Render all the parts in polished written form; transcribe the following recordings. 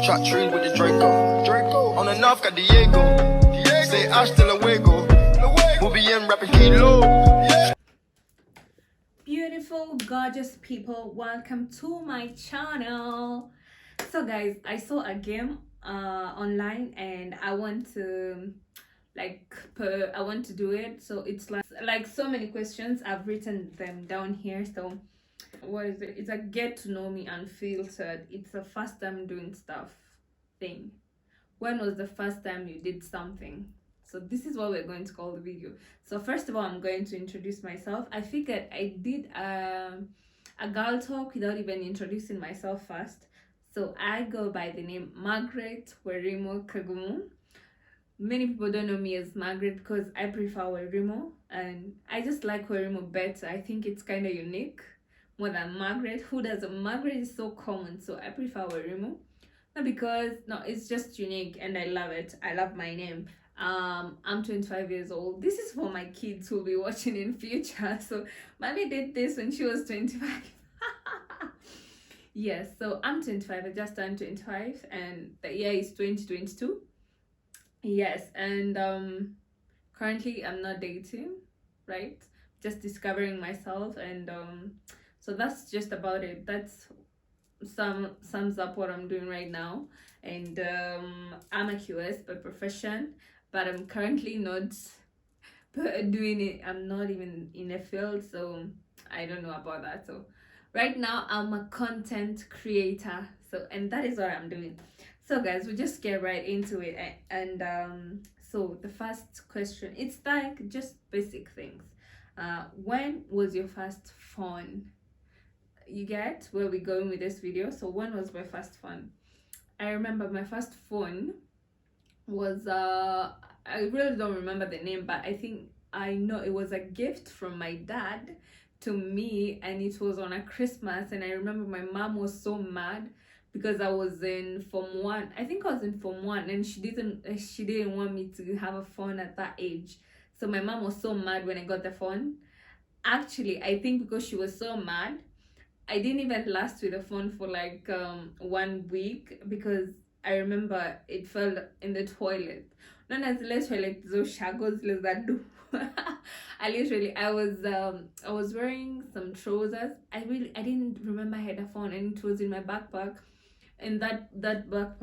Trap trees with the Draco. On the north got Diego. Say hasta luego. We'll be in rapping kilo. Beautiful, gorgeous people, welcome to my channel. So guys, I saw a game online and I want to do it. So it's like so many questions. I've written them down here. So what is it? It's a get to know me unfiltered. It's the first time doing stuff thing. When was the first time you did something? So this is what we're going to call the video. So first of all, I'm going to introduce myself. I figured I did a girl talk without even introducing myself first. So I go by the name Margaret Werimo Kagumu. Many people don't know me as Margaret because I prefer Werimo, and I just like Werimo better. I think it's kind of unique more than Margaret. Who doesn't? Margaret is so common, so I prefer Werimo. Not because, no, it's just unique and I love it. I love my name. I'm 25 years old. This is for my kids who will be watching in future. So mommy did this when she was 25. Yes, so I'm 25. I just turned 25 and the year is 2022. Yes, and currently I'm not dating, right? Just discovering myself, and so that's just about it. That's sums up what I'm doing right now. And I'm a QS by profession, but I'm currently not doing it. I'm not even in a field, so I don't know about that. So right now I'm a content creator, so and that is what I'm doing. So guys, we just get right into it. And so the first question, it's like just basic things. When was your first phone? You get where we're going with this video. So when was my first phone? I remember my first phone was I really don't remember the name, but I think I know it was a gift from my dad to me, and it was on a Christmas. And I remember my mom was so mad because I was in Form 1. I think I was in Form 1, and she didn't want me to have a phone at that age. So my mom was so mad when I got the phone. Actually, I think because she was so mad, I didn't even last with the phone for like 1 week, because I remember it fell in the toilet. Not as the toilet, those shagos that do. I was wearing some trousers. I didn't remember I had a phone, and it was in my backpack, in that back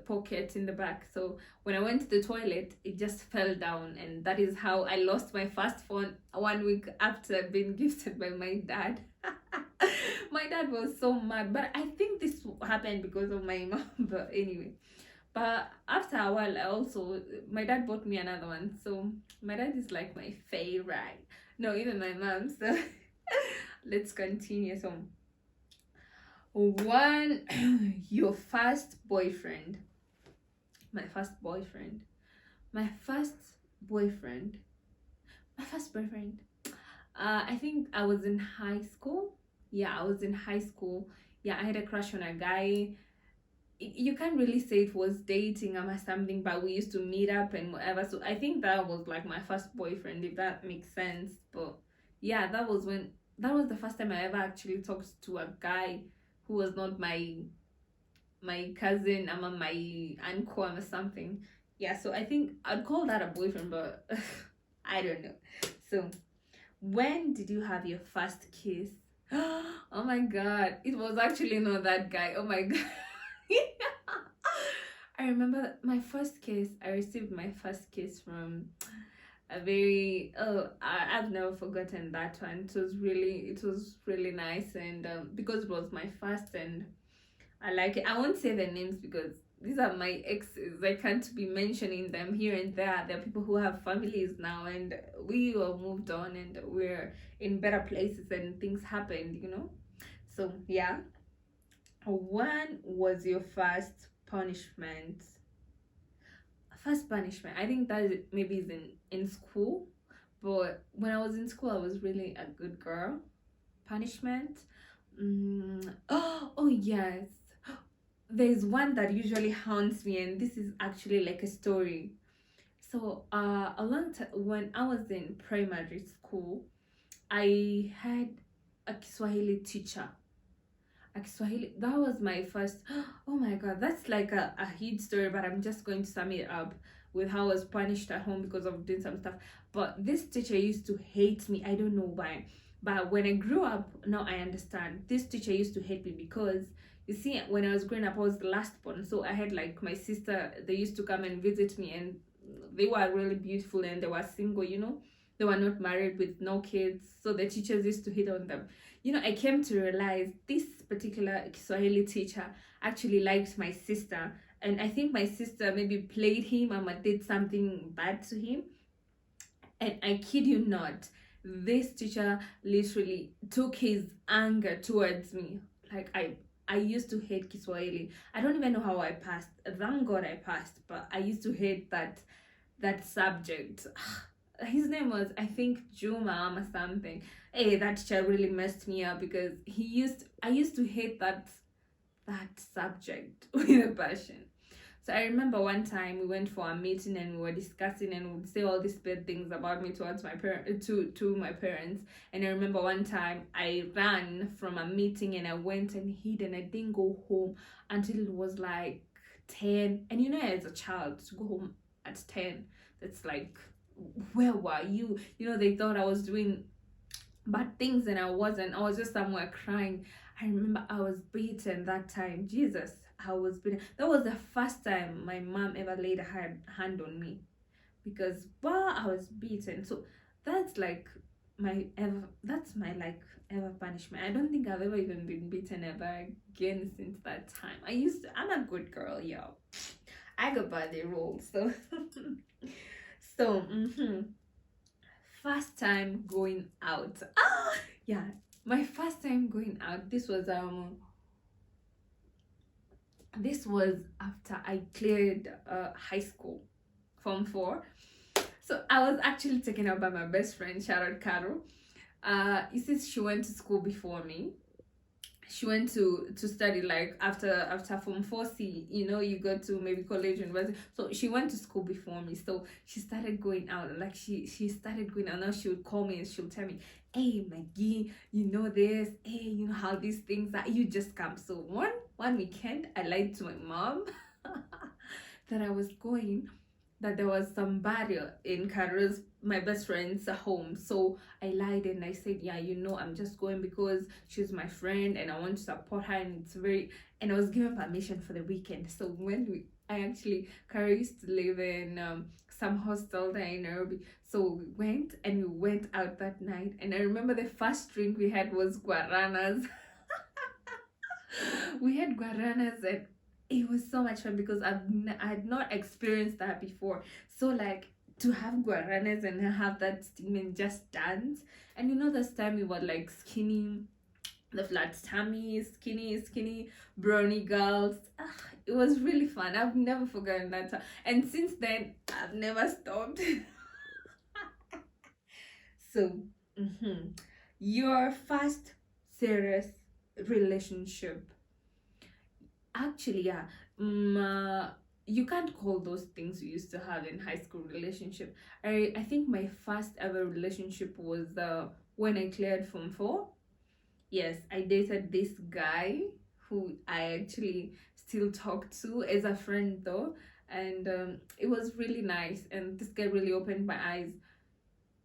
pocket in the back. So when I went to the toilet, it just fell down, and that is how I lost my first phone 1 week after being gifted by my dad. My dad was so mad, but I think this happened because of my mom. But anyway, but after a while, my dad bought me another one. So my dad is like my favorite. No, even my mom. So let's continue. So your first boyfriend. My first boyfriend. I think I was in high school. Yeah, I was in high school. Yeah, I had a crush on a guy. You can't really say it was dating or something, but we used to meet up and whatever. So I think that was like my first boyfriend, if that makes sense. But yeah, that was the first time I ever actually talked to a guy who was not my cousin, my uncle or something. Yeah, so I think I'd call that a boyfriend, but I don't know. So when did you have your first kiss? Oh my god, it was actually not that guy. Oh my god. I remember my first kiss. I received my first kiss from a very I've never forgotten that one. It was really nice, and because it was my first, and I like it. I won't say the names because these are my exes. I can't be mentioning them here and there. There are people who have families now, and we all moved on, and we're in better places, and things happened, So yeah. When was your first punishment? First punishment, I think that maybe is in school. But when I was in school, I was really a good girl. Punishment. Oh yes, there's one that usually haunts me, and this is actually like a story. So a long time when I was in primary school, I had a Kiswahili teacher. a Swahili. That was my first. Oh my god, that's like a huge story, but I'm just going to sum it up with how I was punished at home because of doing some stuff. But this teacher used to hate me. I don't know why. But when I grew up, now I understand. This teacher used to hate me because you see, when I was growing up, I was the last born. So I had like my sister, they used to come and visit me, and they were really beautiful and they were single, you know. They were not married with no kids. So the teachers used to hit on them. You know, I came to realize this particular Kiswahili teacher actually liked my sister. And I think my sister maybe played him or did something bad to him. And I kid you not, this teacher literally took his anger towards me. Like I used to hate Kiswahili. I don't even know how I passed. Thank God I passed, but I used to hate that subject. His name was, I think, Juma or something. Hey, that teacher really messed me up because I used to hate that subject with a passion. So I remember one time we went for a meeting and we were discussing and would say all these bad things about me towards my to my parents. And I remember one time I ran from a meeting and I went and hid and I didn't go home until it was like 10. And you know, as a child, to go home at 10, that's like, where were you? You know, they thought I was doing bad things and I wasn't. I was just somewhere crying. I remember I was beaten that time. Jesus, I was beaten. That was the first time my mom ever laid a hand on me because I was beaten. So that's like that's my like ever punishment. I don't think I've ever even been beaten ever again since that time. I'm a good girl, yo. I go by the rules. So so first time going out. Yeah, my first time going out. This was after I cleared high school, Form 4. So I was actually taken out by my best friend, shout out Carol. You see, she went to school before me. She went to study like after Form 4C, you know, you go to maybe college, university. So she went to school before me. So she started going out. Like she started going out. Now she would call me and she would tell me, hey Maggie, you know this, hey, you know how these things are, you just come. So one weekend I lied to my mom that I was going, that there was somebody in Carol's, my best friend's home. So I lied and I said, yeah, you know, I'm just going because she's my friend and I want to support her, and and I was given permission for the weekend. So when Carol used to live in some hostel there in Nairobi. So we went out that night, and I remember the first drink we had was guaranas. We had guaranas and it was so much fun because I had not experienced that before. So like to have guaranas and have that steam and just dance. And you know, this time we were like skinny, the flat tummy, skinny brownie girls. It was really fun. I've never forgotten that time. And since then, I've never stopped. So, your first serious relationship. Actually, yeah. You can't call those things you used to have in high school relationship. I think my first ever relationship was when I cleared Form 4. Yes, I dated this guy who I actually still talk to as a friend though, and it was really nice, and this guy really opened my eyes.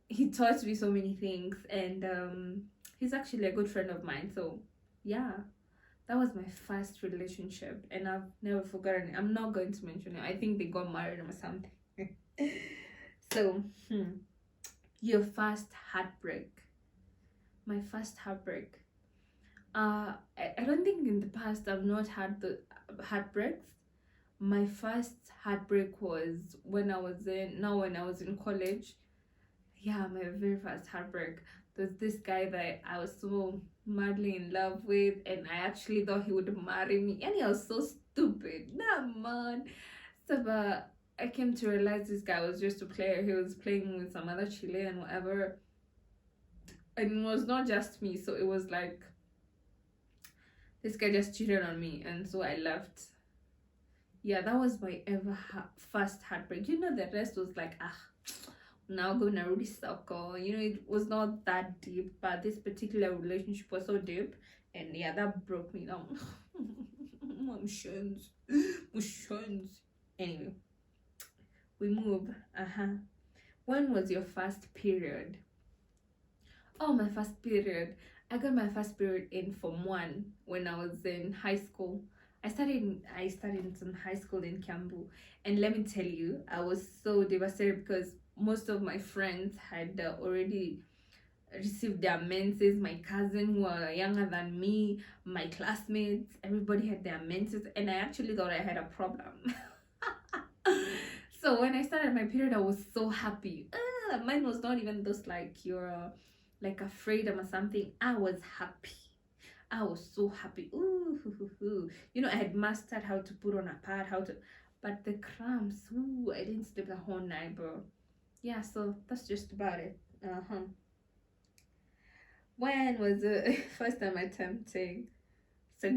He taught me so many things, and he's actually a good friend of mine. So yeah, that was my first relationship, and I've never forgotten it. I'm not going to mention it. I think they got married or something. So your first heartbreak. My first heartbreak. I don't think in the past I've not had the heartbreaks. My first heartbreak was when I was in college. Yeah, my very first heartbreak. There's this guy that I was so madly in love with, and I actually thought he would marry me, and he was so stupid. Nah, man. So, but I came to realize this guy was just a player. He was playing with some other Chilean, whatever, and it was not just me. So it was like this guy just cheated on me, and so I left. Yeah, that was my first heartbreak. You know, the rest was like, now gonna really suck. You know, it was not that deep, but this particular relationship was so deep. and yeah, that broke me down. Emotions. Emotions. Anyway, we move. When was your first period? Oh, my first period. I got my first period in Form 1 when I was in high school. I studied in some high school in Kiambu, and let me tell you, I was so devastated because most of my friends had already received their menses. My cousin who were younger than me, my classmates, everybody had their menses, and I actually thought I had a problem. So when I started my period, I was so happy. Mine was not even those like you're like afraid or something. I was happy. I was so happy. Ooh, hoo, hoo, hoo. I had mastered how to put on a pad, but the cramps. Ooh, I didn't sleep the whole night, bro. Yeah, so that's just about it. When was the first time attempting sex?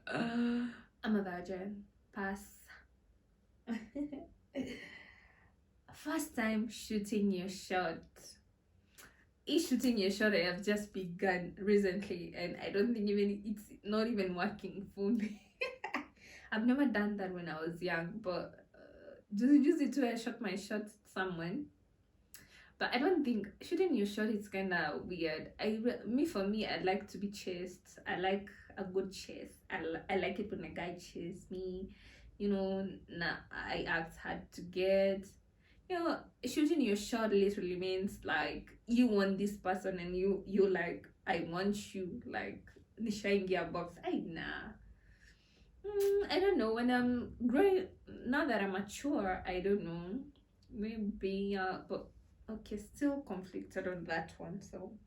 I'm a virgin. Pass. First time shooting your shot. Shooting your shot, I have just begun recently, and I don't think even it's not even working for me. I've never done that when I was young, but just it to I shot my shot at someone. But I don't think shooting your shot is kind of weird. For me, I like to be chased. I like a good chase. I like it when a guy chases me. I act hard to get. Shooting your shot literally means like you want this person, and you like, I want you, like nishaingia box. I don't know. When I'm growing, now that I'm mature, I don't know. Maybe but okay, still conflicted on that one. So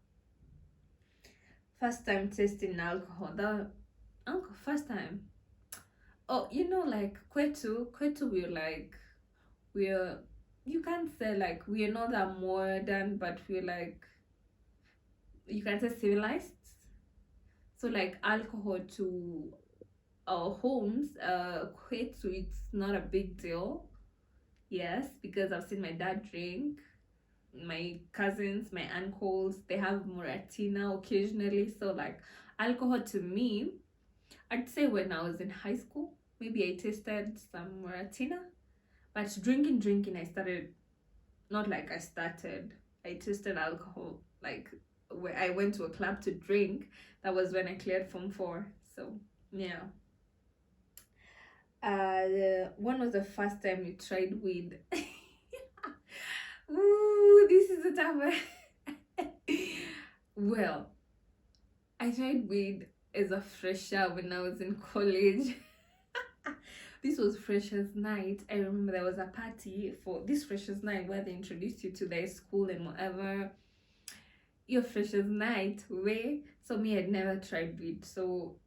first time tasting alcohol. First time. Oh, like kwetu, we're you can't say like we're not that modern, but we're like, you can say civilized. So like alcohol to our homes, kwetu, it's not a big deal. Yes, because I've seen my dad drink. My cousins, my uncles, they have muratina occasionally. So like alcohol to me, I'd say when I was in high school, maybe I tasted some muratina. But drinking, I started, not like I tasted alcohol. Like when I went to a club to drink, that was when I cleared Form 4. So, yeah. When was the first time you tried weed? Ooh, this is a tough one. Well, I tried weed as a fresher when I was in college. This was freshers night. I remember there was a party for this freshers night where they introduced you to their school and whatever. Your freshers night way. So me, I'd never tried weed. So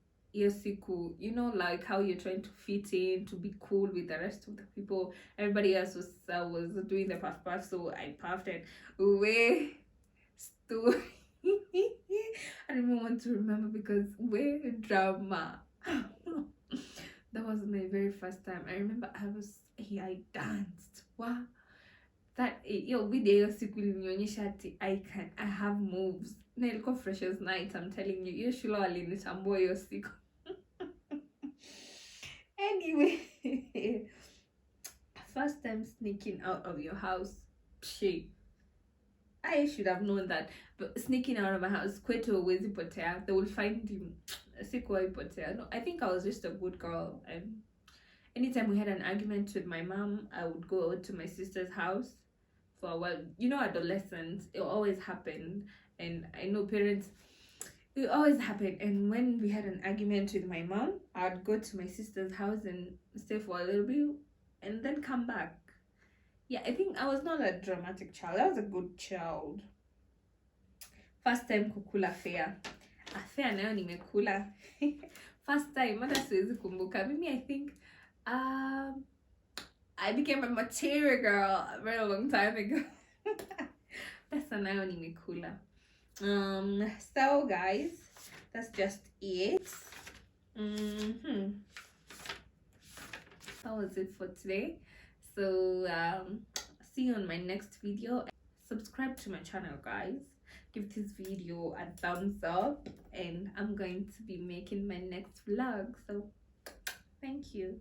cool. Like how you're trying to fit in, to be cool with the rest of the people. Everybody else was doing the puff, so I puffed it. Way story. I don't even want to remember because way drama. That was my very first time. I remember I danced. Wow. That video siku ilinionyesha ati I have moves. Na ilikuwa freshers night, I'm telling you. Hiyo shule walinitambua hiyo siku. Anyway, first time sneaking out of your house. I should have known that. But sneaking out of my house, kwetu huwezi potea. They will find you. Sikuwahi potea. No, I think I was just a good girl. And anytime we had an argument with my mom, I would go out to my sister's house for a while. Adolescence, it always happened. And I know parents, it always happened. And when we had an argument with my mom, I'd go to my sister's house and stay for a little bit and then come back. Yeah, I think I was not a dramatic child. I was a good child. First time kukula fare. Affair nayo nimekula. First time, hata siwezi kumbuka. Maybe I think I became a material girl a very long time ago. Pesa nayo nimekula. So guys, that's just it. That was it for today. So see you on my next video. Subscribe to my channel, guys. give this video a thumbs up, and I'm going to be making my next vlog. So thank you.